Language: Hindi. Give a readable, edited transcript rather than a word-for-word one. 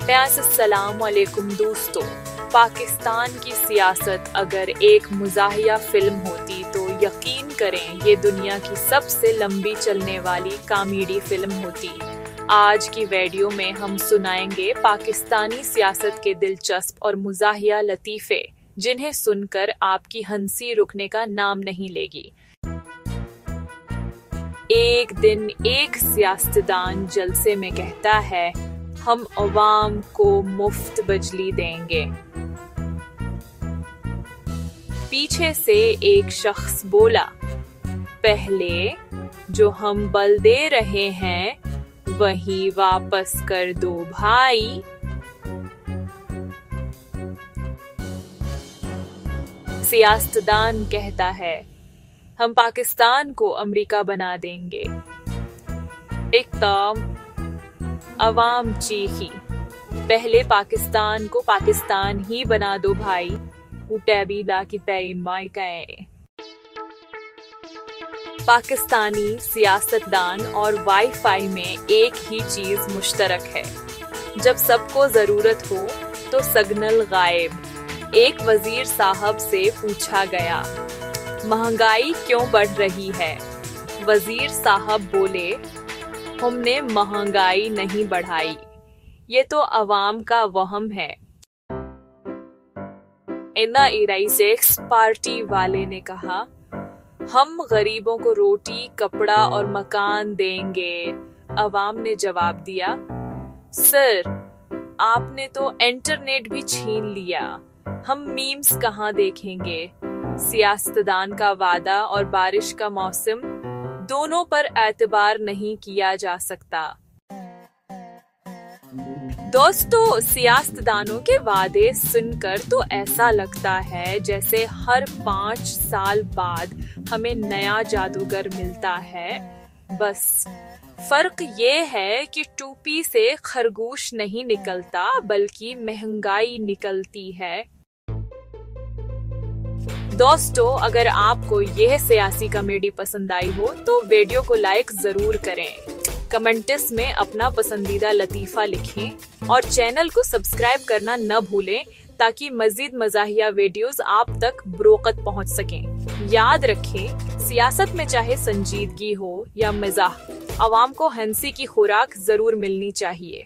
अस्सलाम वालेकुम दोस्तों। पाकिस्तान की सियासत अगर एक मुज़ाहिया फिल्म होती तो यकीन करें ये दुनिया की सबसे लंबी चलने वाली कॉमेडी फिल्म होती। आज की वीडियो में हम सुनाएंगे पाकिस्तानी सियासत के दिलचस्प और मुज़ाहिया लतीफ़े, जिन्हें सुनकर आपकी हंसी रुकने का नाम नहीं लेगी। एक दिन एक सियासतदान जलसे में कहता है, हम अवाम को मुफ्त बिजली देंगे। पीछे से एक शख्स बोला, पहले जो हम बल दे रहे हैं वही वापस कर दो भाई। सियासतदान कहता है, हम पाकिस्तान को अमेरिका बना देंगे। एकदम अवाम चीखी, पहले पाकिस्तान को पाकिस्तान ही बना दो भाई। पाकिस्तानी सियासतदान और वाईफाई में एक ही चीज मुश्तरक है, जब सबको जरूरत हो तो सिग्नल गायब। एक वजीर साहब से पूछा गया, महंगाई क्यों बढ़ रही है? वजीर साहब बोले, हमने महंगाई नहीं बढ़ाई, ये तो अवाम का वहम है। इराइजेक्स पार्टी वाले ने कहा, हम गरीबों को रोटी, कपड़ा और मकान देंगे। अवाम ने जवाब दिया, सर आपने तो इंटरनेट भी छीन लिया, हम मीम्स कहाँ देखेंगे? सियासतदान का वादा और बारिश का मौसम दोनों पर एतबार नहीं किया जा सकता। दोस्तों, सियासतदानों के वादे सुनकर तो ऐसा लगता है जैसे हर 5 साल बाद हमें नया जादूगर मिलता है। बस फर्क ये है कि टोपी से खरगोश नहीं निकलता बल्कि महंगाई निकलती है। दोस्तों, अगर आपको यह सियासी कॉमेडी पसंद आई हो तो वीडियो को लाइक जरूर करें, कमेंट्स में अपना पसंदीदा लतीफा लिखें और चैनल को सब्सक्राइब करना न भूलें ताकि मजीद मज़ाहिया वीडियोस आप तक बरोक़त पहुंच सकें। याद रखें, सियासत में चाहे संजीदगी हो या मज़ाह, आवाम को हंसी की खुराक जरूर मिलनी चाहिए।